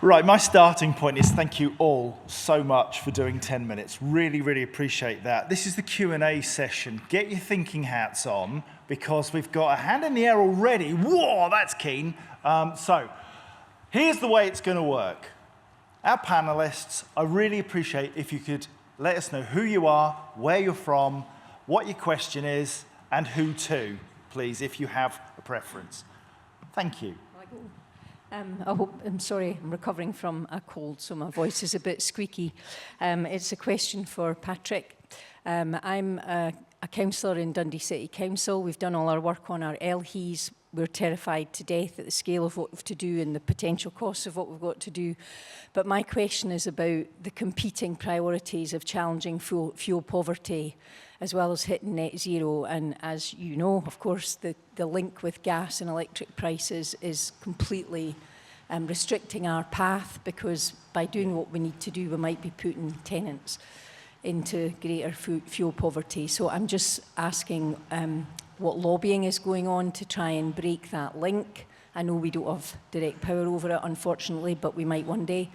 Right, my starting point is thank you all so much for doing 10 minutes. Really, really appreciate that. This is the Q&A session. Get your thinking hats on because we've got a hand in the air already. Whoa, that's keen. So here's the way it's going to work. Our panelists, I really appreciate if you could let us know who you are, where you're from, what your question is, and who to, please, if you have a preference. Thank you. I'm sorry, I'm recovering from a cold, so my voice is a bit squeaky. It's a question for Patrick. I'm a councillor in Dundee City Council. We've done all our work on our LHEs. We're terrified to death at the scale of what we've to do and the potential costs of what we've got to do. But my question is about the competing priorities of challenging fuel poverty as well as hitting net zero. And as you know, of course, the link with gas and electric prices is completely restricting our path, because by doing what we need to do, we might be putting tenants into greater fuel poverty. So I'm just asking what lobbying is going on to try and break that link. I know we don't have direct power over it, unfortunately, but we might one day.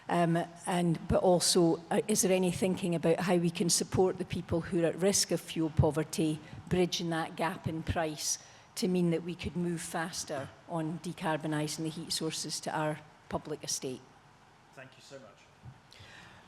But also, is there any thinking about how we can support the people who are at risk of fuel poverty, bridging that gap in price to mean that we could move faster on decarbonising the heat sources to our public estate? Thank you so much.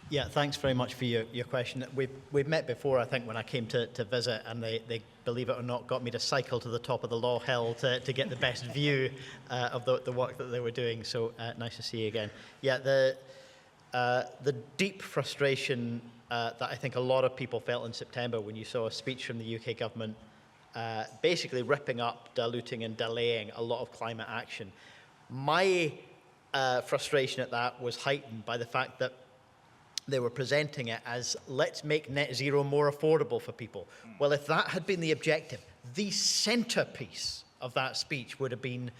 Yeah, thanks very much for your question. We've met before, I think, when I came to visit, and they, believe it or not, got me to cycle to the top of the Law Hill to get the best view of the work that they were doing. So nice to see you again. Yeah, the deep frustration that I think a lot of people felt in September when you saw a speech from the UK government basically ripping up, diluting and delaying a lot of climate action. My frustration at that was heightened by the fact that they were presenting it as, let's make net zero more affordable for people. Well, if that had been the objective, the centerpiece of that speech would have been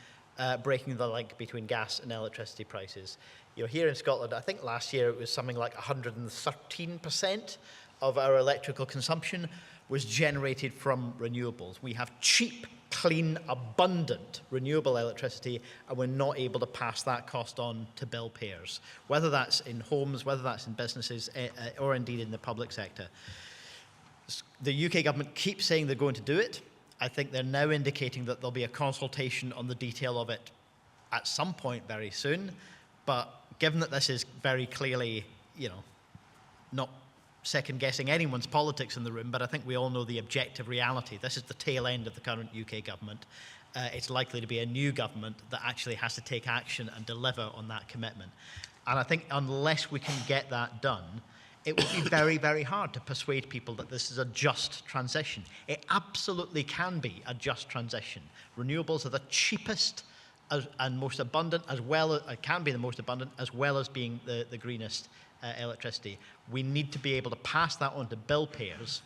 breaking the link between gas and electricity prices. You know, here in Scotland, I think last year it was something like 113% of our electrical consumption was generated from renewables. We have cheap, clean, abundant renewable electricity, and we're not able to pass that cost on to bill payers, whether that's in homes, whether that's in businesses, or indeed in the public sector. The UK government keeps saying they're going to do it. I think they're now indicating that there'll be a consultation on the detail of it at some point very soon. But given that this is very clearly, you know, not second-guessing anyone's politics in the room, but I think we all know the objective reality. This is the tail end of the current UK government. It's likely to be a new government that actually has to take action and deliver on that commitment. And I think unless we can get that done, it will be very, very hard to persuade people that this is a just transition. It absolutely can be a just transition. Renewables are the cheapest and most abundant, as well as can be the most abundant, as well as being the greenest electricity. We need to be able to pass that on to bill payers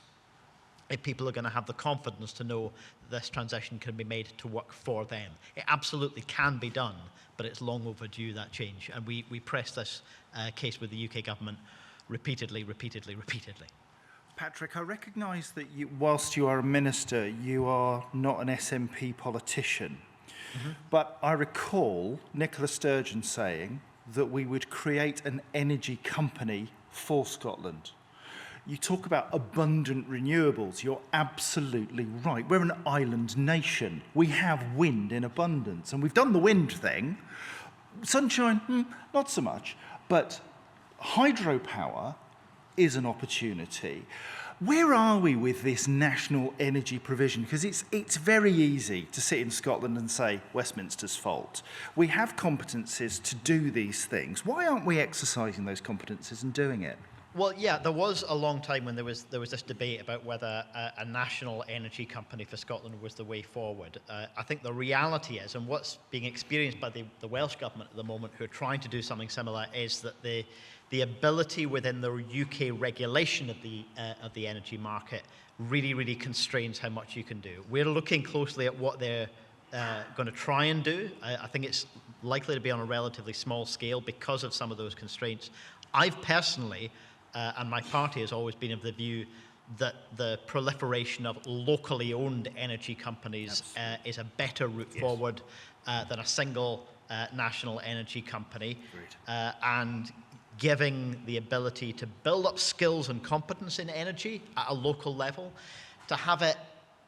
if people are going to have the confidence to know that this transition can be made to work for them. It absolutely can be done, but it's long overdue, that change. And we press this case with the UK government repeatedly. Patrick, I recognise that whilst you are a minister, you are not an SNP politician. Mm-hmm. But I recall Nicola Sturgeon saying that we would create an energy company for Scotland. You talk about abundant renewables. You're absolutely right. We're an island nation. We have wind in abundance, and we've done the wind thing. Sunshine, not so much. But hydropower is an opportunity. Where are we with this national energy provision? Because it's very easy to sit in Scotland and say, Westminster's fault. We have competencies to do these things. Why aren't we exercising those competencies and doing it? Well, yeah, there was a long time when there was this debate about whether a national energy company for Scotland was the way forward. I think the reality is, and what's being experienced by the Welsh government at the moment, who are trying to do something similar, is that the ability within the UK regulation of the energy market really constrains how much you can do. We're looking closely at what they're going to try and do. I think it's likely to be on a relatively small scale because of some of those constraints. I've personally, and my party has always been of the view that the proliferation of locally owned energy companies is a better route forward than a single national energy company, and giving the ability to build up skills and competence in energy at a local level, to have it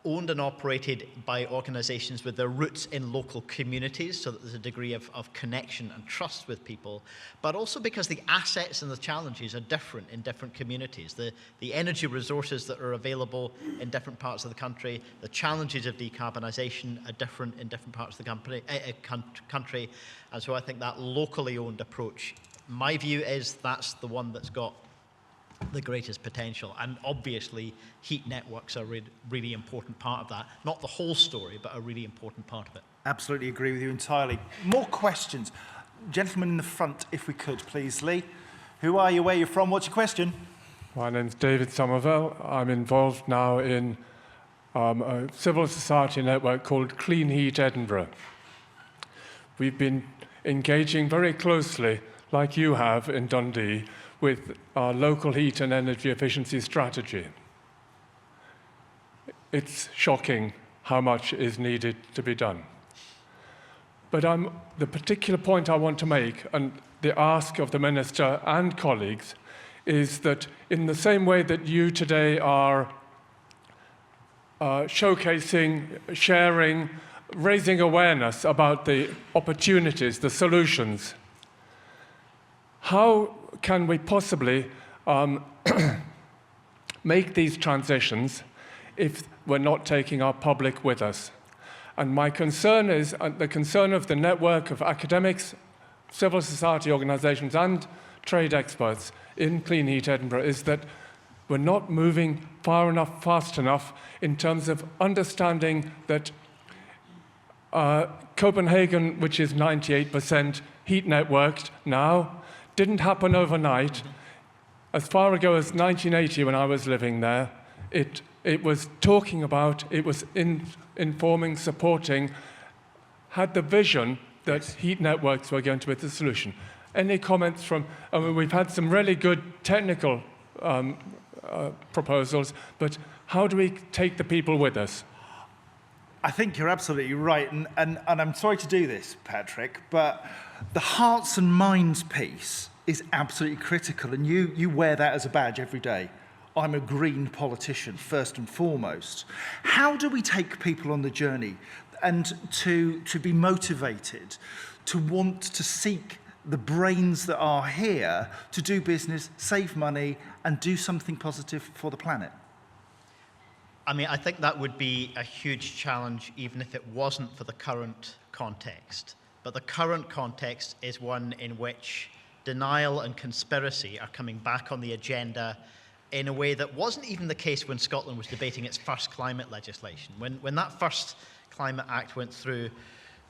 owned and operated by organisations with their roots in local communities, so that there's a degree of connection and trust with people, but also because the assets and the challenges are different in different communities. The energy resources that are available in different parts of the country, the challenges of decarbonisation are different in different parts of the country, and so I think that locally owned approach, my view is that's the one that's got the greatest potential, and obviously heat networks are a really important part of that. Not the whole story, but a really important part of it. Absolutely agree with you entirely. More questions. Gentleman in the front, if we could, please. Lee, who are you, where you're from, what's your question? My name's David Somerville. I'm involved now in a civil society network called Clean Heat Edinburgh. We've been engaging very closely, like you have in Dundee, with our local heat and energy efficiency strategy. It's shocking how much is needed to be done. But the particular point I want to make, and the ask of the Minister and colleagues, is that in the same way that you today are showcasing, sharing, raising awareness about the opportunities, the solutions, how can we possibly make these transitions if we're not taking our public with us? And my concern is, the concern of the network of academics, civil society organisations and trade experts in Clean Heat Edinburgh, is that we're not moving far enough, fast enough in terms of understanding that Copenhagen, which is 98% heat networked now, didn't happen overnight. As far ago as 1980, when I was living there, it was talking about, it was informing, supporting, had the vision that heat networks were going to be the solution. Any comments from, I mean, we've had some really good technical proposals, but how do we take the people with us? I think you're absolutely right, and I'm sorry to do this, Patrick, but the hearts and minds piece is absolutely critical, and you wear that as a badge every day. I'm a green politician, first and foremost. How do we take people on the journey and to be motivated, to want to seek the brains that are here to do business, save money, and do something positive for the planet? I mean, I think that would be a huge challenge even if it wasn't for the current context. But the current context is one in which denial and conspiracy are coming back on the agenda in a way that wasn't even the case when Scotland was debating its first climate legislation. When that first Climate Act went through,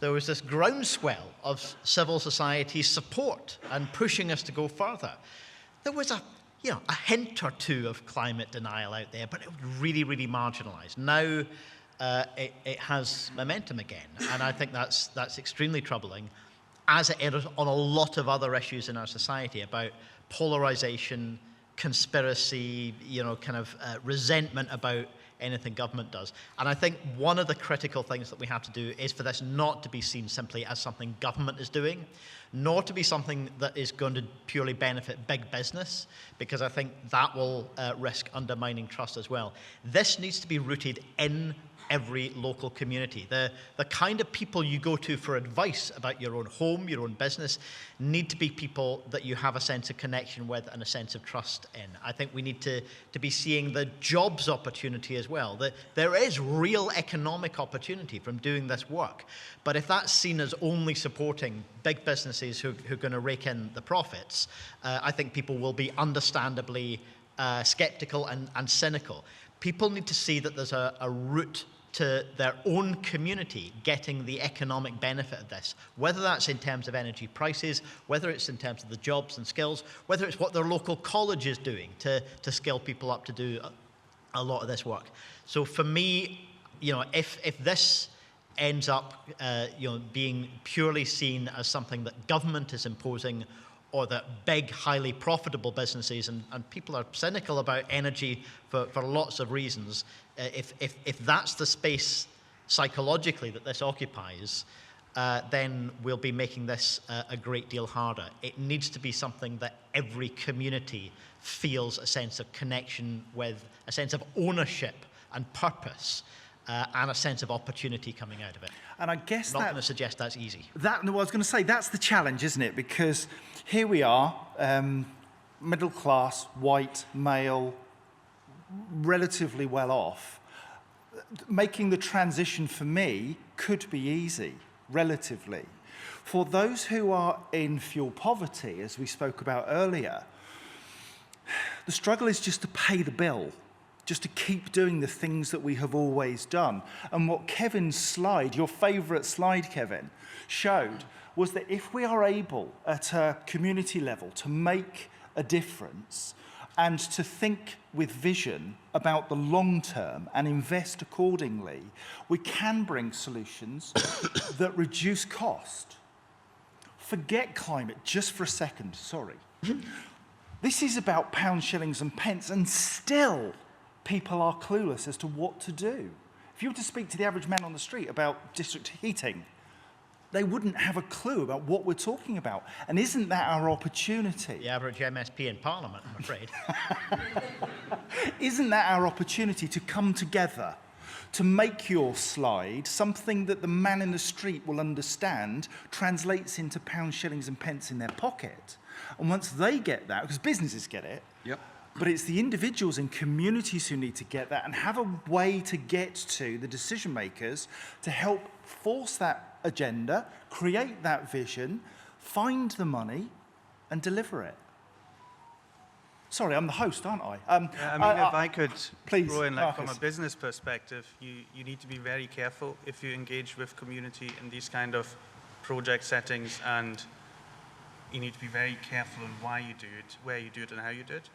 there was this groundswell of civil society support and pushing us to go further. There was a hint or two of climate denial out there, but it was really, really marginalised. Now it has momentum again, and I think that's extremely troubling, as it is on a lot of other issues in our society about polarisation, conspiracy, resentment about anything government does. And I think one of the critical things that we have to do is for this not to be seen simply as something government is doing, nor to be something that is going to purely benefit big business, because I think that will risk undermining trust as well. This needs to be rooted in every local community. The kind of people you go to for advice about your own home, your own business, need to be people that you have a sense of connection with and a sense of trust in. I think we need to be seeing the jobs opportunity as well. There is real economic opportunity from doing this work. But if that's seen as only supporting big businesses who are going to rake in the profits, I think people will be understandably skeptical and cynical. People need to see that there's a route to their own community getting the economic benefit of this, whether that's in terms of energy prices, whether it's in terms of the jobs and skills, whether it's what their local college is doing to skill people up to do a lot of this work. So for me, if this ends up being purely seen as something that government is imposing, or that big, highly profitable businesses, and people are cynical about energy for lots of reasons, if that's the space psychologically that this occupies, then we'll be making this a great deal harder. It needs to be something that every community feels a sense of connection with, a sense of ownership and purpose, and a sense of opportunity coming out of it. And I guess I'm not going to suggest that's easy. No, I was going to say, that's the challenge, isn't it? Because here we are, middle class, white, male, relatively well off. Making the transition for me could be easy, relatively. For those who are in fuel poverty, as we spoke about earlier, the struggle is just to pay the bill, just to keep doing the things that we have always done. And what Kevin's slide, your favourite slide, Kevin, showed was that if we are able, at a community level, to make a difference and to think with vision about the long term and invest accordingly, we can bring solutions that reduce cost. Forget climate just for a second, sorry. This is about pounds, shillings and pence, and still people are clueless as to what to do. If you were to speak to the average man on the street about district heating, they wouldn't have a clue about what we're talking about. And isn't that our opportunity? The average MSP in Parliament, I'm afraid. Isn't that our opportunity to come together, to make your slide something that the man in the street will understand, translates into pounds, shillings and pence in their pocket? And once they get that, because businesses get it, Yep. but it's the individuals and communities who need to get that and have a way to get to the decision makers to help force that agenda, create that vision, find the money and deliver it. Sorry, I'm the host, aren't I? If I could please, throw in, from a Marcus. business perspective, you need to be very careful if you engage with community in these kind of project settings, and you need to be very careful on why you do it, where you do it, and how you do it.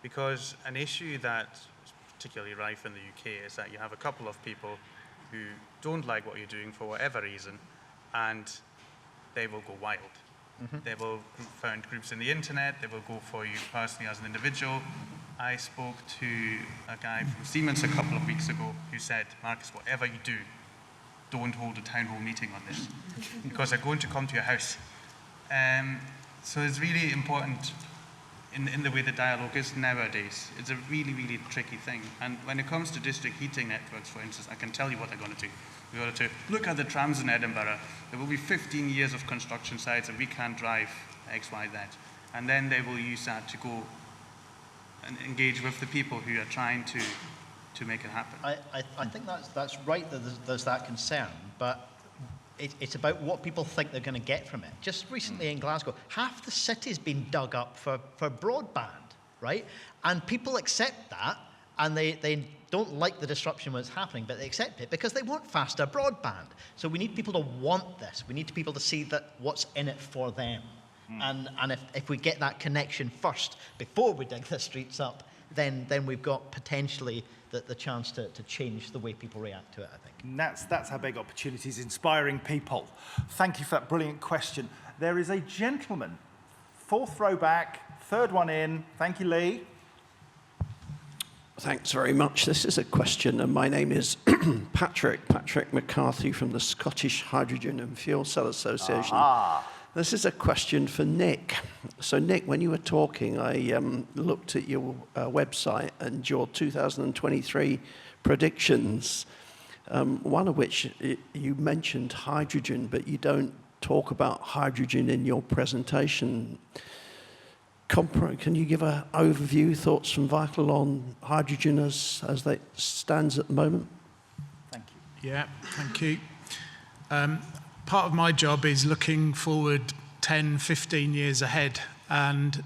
Because an issue that is particularly rife in the UK is that you have a couple of people who don't like what you're doing for whatever reason, and they will go wild. They will found groups in the internet, they will go for you personally as an individual. I spoke to a guy from Siemens a couple of weeks ago who said, Marcus, whatever you do, don't hold a town hall meeting on this, because they're going to come to your house. So it's really important in the way the dialogue is nowadays. It's a really, really tricky thing. And when it comes to district heating networks, for instance, I can tell you what they're going to do. We're going to look at the trams in Edinburgh. There will be 15 years of construction sites and we can't drive X, Y, Z. And then they will use that to go and engage with the people who are trying to make it happen. I think that's right that there's that concern, but it's about what people think they're going to get from it. Just recently in Glasgow, half the city's been dug up for broadband, right? And people accept that, and they don't like the disruption when it's happening, but they accept it because they want faster broadband. So we need people to want this. We need people to see that what's in it for them. And if we get that connection first, before we dig the streets up, then we've got potentially the chance to change the way people react to it, I think. And that's our big opportunities, inspiring people. Thank you for that brilliant question. There is a gentleman, fourth row back, third one in. Thank you, Lee. Thanks very much. This is a question, and my name is Patrick McCarthy from the Scottish Hydrogen and Fuel Cell Association. This is a question for Nick. So, Nick, when you were talking, I looked at your website and your 2023 predictions, one of which you mentioned hydrogen, but you don't talk about hydrogen in your presentation. Can you give an overview, thoughts from Vital on hydrogen as it stands at the moment? Thank you. Yeah, thank you. Part of my job is looking forward 10, 15 years ahead, and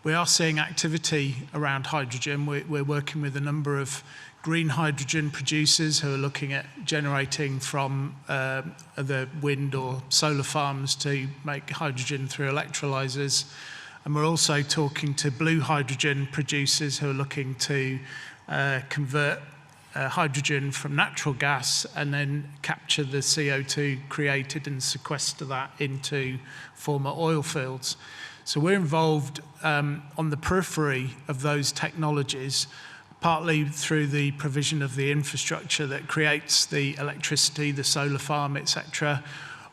we are seeing activity around hydrogen. We're working with a number of green hydrogen producers who are looking at generating from the wind or solar farms to make hydrogen through electrolyzers. And we're also talking to blue hydrogen producers who are looking to convert hydrogen from natural gas and then capture the CO2 created and sequester that into former oil fields. So we're involved on the periphery of those technologies, partly through the provision of the infrastructure that creates the electricity, the solar farm, etc.,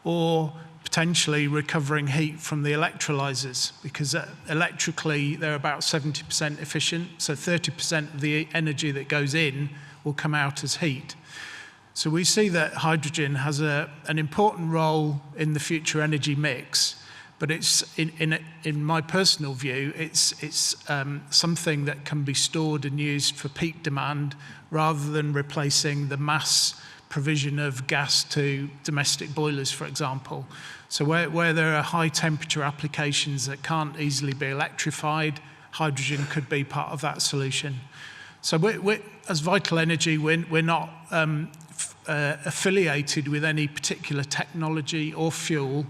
or potentially recovering heat from the electrolyzers, because electrically they're about 70% efficient, so 30% of the energy that goes in will come out as heat. So we see that hydrogen has an important role in the future energy mix, but it's in my personal view, it's something that can be stored and used for peak demand rather than replacing the mass provision of gas to domestic boilers, for example. So where there are high temperature applications that can't easily be electrified, hydrogen could be part of that solution. So we're as Vital Energy, we're not affiliated with any particular technology or fuel,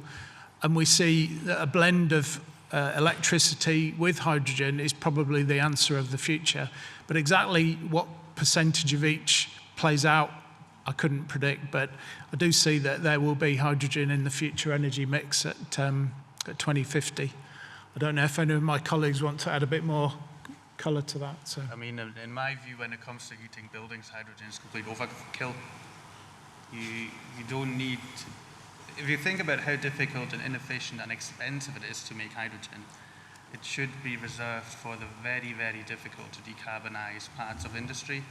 and we see that a blend of electricity with hydrogen is probably the answer of the future. But exactly what percentage of each plays out, I couldn't predict, but I do see that there will be hydrogen in the future energy mix at 2050. I don't know if any of my colleagues want to add a bit more colour to that. So. I mean, in my view, when it comes to heating buildings, hydrogen is complete overkill. You don't need, if you think about how difficult and inefficient and expensive it is to make hydrogen, it should be reserved for the very, very difficult to decarbonize parts of industry.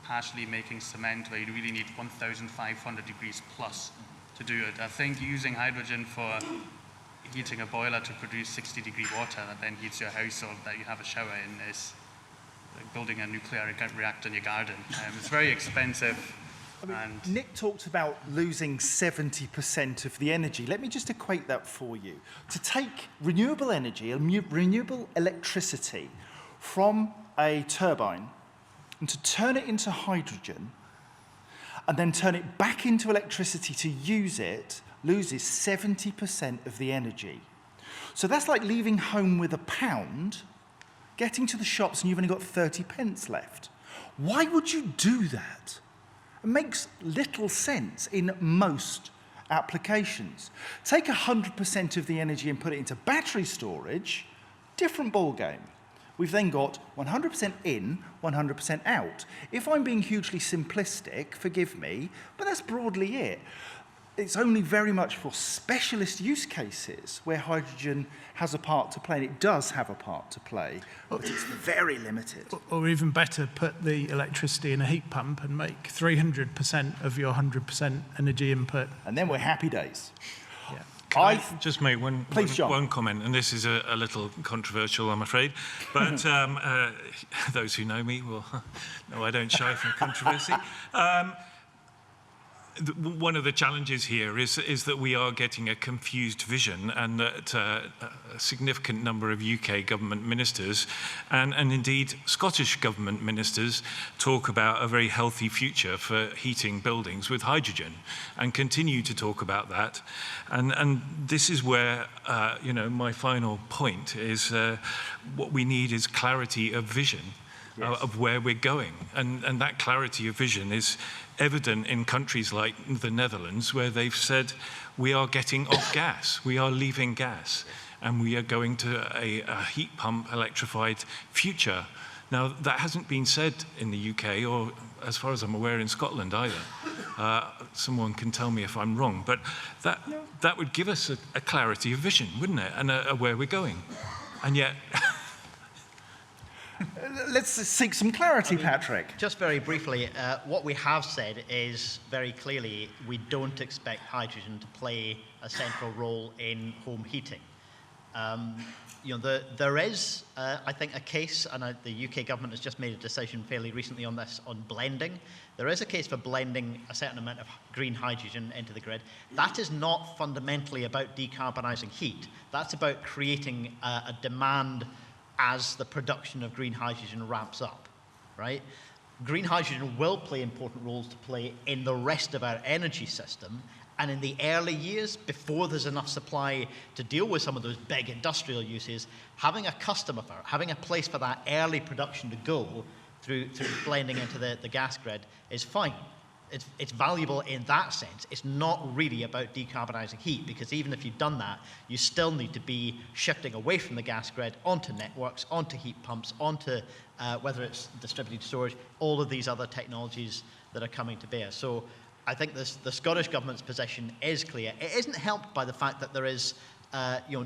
Partially making cement, where you really need 1,500 degrees plus to do it. I think using hydrogen for heating a boiler to produce 60-degree water that then heats your house or that you have a shower in is like building a nuclear reactor in your garden. It's very expensive. I mean, Nick talked about losing 70% of the energy. Let me just equate that for you. To take renewable energy, renewable electricity from a turbine, and to turn it into hydrogen, and then turn it back into electricity to use it, loses 70% of the energy. So that's like leaving home with £1, getting to the shops and you've only got 30 pence left. Why would you do that? It makes little sense in most applications. Take 100% of the energy and put it into battery storage, different ballgame. We've then got 100% in, 100% out. If I'm being hugely simplistic, forgive me, but that's broadly it. It's only very much for specialist use cases where hydrogen has a part to play, and it does have a part to play, but it's very limited. Or even better, put the electricity in a heat pump and make 300% of your 100% energy input. And then we're happy days. Yeah. Can I just make one comment, and this is a little controversial, I'm afraid, but those who know me will know I don't shy from controversy. One of the challenges here is that we are getting a confused vision, and that a significant number of UK government ministers and indeed Scottish government ministers talk about a very healthy future for heating buildings with hydrogen and continue to talk about that. And this is where, my final point is what we need is clarity of vision. Yes. Of where we're going. And that clarity of vision is evident in countries like the Netherlands, where they've said, we are getting off gas, we are leaving gas, and we are going to a heat pump electrified future. Now, that hasn't been said in the UK, or as far as I'm aware, in Scotland either. Someone can tell me if I'm wrong, but that would give us a clarity of vision, wouldn't it? And where we're going. And yet... Let's seek some clarity, Patrick. Just very briefly, what we have said is very clearly we don't expect hydrogen to play a central role in home heating. There is, I think, a case, and the UK government has just made a decision fairly recently on this, on blending. There is a case for blending a certain amount of green hydrogen into the grid. That is not fundamentally about decarbonising heat. That's about creating a demand as the production of green hydrogen ramps up, right? Green hydrogen will play important roles to play in the rest of our energy system, and in the early years, before there's enough supply to deal with some of those big industrial uses, having a customer for it, having a place for that early production to go through blending into the gas grid is fine. it's valuable in that sense. It's not really about decarbonising heat, because even if you've done that, you still need to be shifting away from the gas grid onto networks, onto heat pumps, onto whether it's distributed storage, all of these other technologies that are coming to bear. So I think the Scottish Government's position is clear. It isn't helped by the fact that there is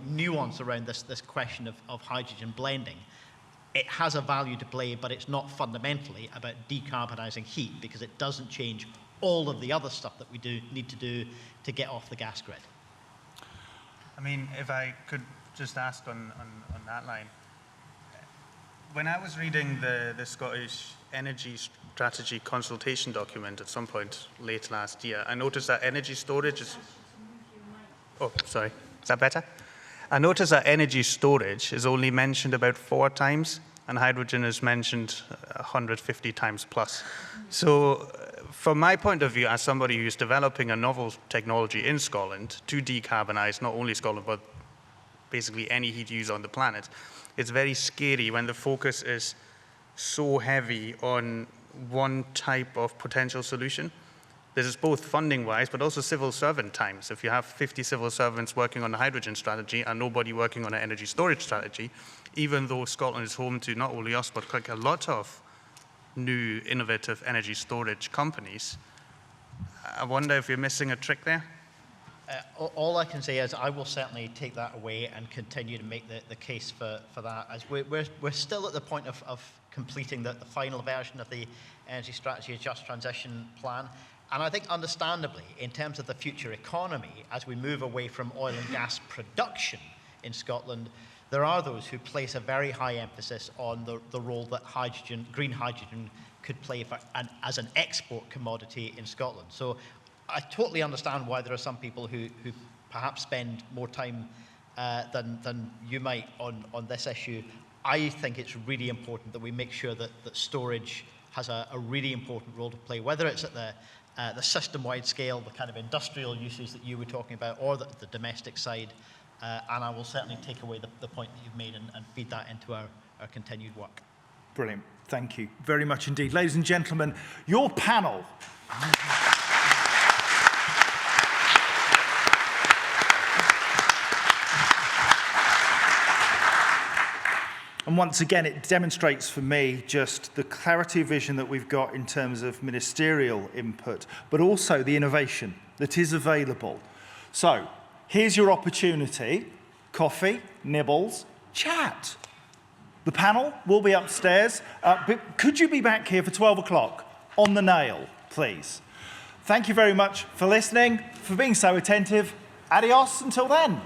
nuance around this question of hydrogen blending. It has a value to play, but it's not fundamentally about decarbonising heat, because it doesn't change all of the other stuff that we need to do to get off the gas grid. I mean, if I could just ask on that line, when I was reading the Scottish Energy Strategy consultation document at some point late last year, I noticed that energy storage is... Oh, sorry. Is that better? I noticed that energy storage is only mentioned about 4 times, and hydrogen is mentioned 150 times plus. So from my point of view, as somebody who's developing a novel technology in Scotland to decarbonise not only Scotland, but basically any heat use on the planet, it's very scary when the focus is so heavy on one type of potential solution. This is both funding-wise, but also civil servant times. If you have 50 civil servants working on a hydrogen strategy and nobody working on an energy storage strategy, even though Scotland is home to not only us, but quite a lot of new innovative energy storage companies, I wonder if you're missing a trick there? All I can say is I will certainly take that away and continue to make the case for that. As we're still at the point of completing the final version of the Energy Strategy Just Transition Plan. And I think understandably, in terms of the future economy, as we move away from oil and gas production in Scotland, there are those who place a very high emphasis on the role that green hydrogen could play as an export commodity in Scotland. So I totally understand why there are some people who perhaps spend more time than you might on this issue. I think it's really important that we make sure that storage has a really important role to play, whether it's at the system-wide scale, the kind of industrial uses that you were talking about, or the domestic side. And I will certainly take away the point that you've made and feed that into our continued work. Brilliant. Thank you very much indeed. Ladies and gentlemen, your panel. And once again, it demonstrates for me just the clarity of vision that we've got in terms of ministerial input, but also the innovation that is available. So here's your opportunity. Coffee, nibbles, chat. The panel will be upstairs. But could you be back here for 12 o'clock on the nail, please? Thank you very much for listening, for being so attentive. Adios until then.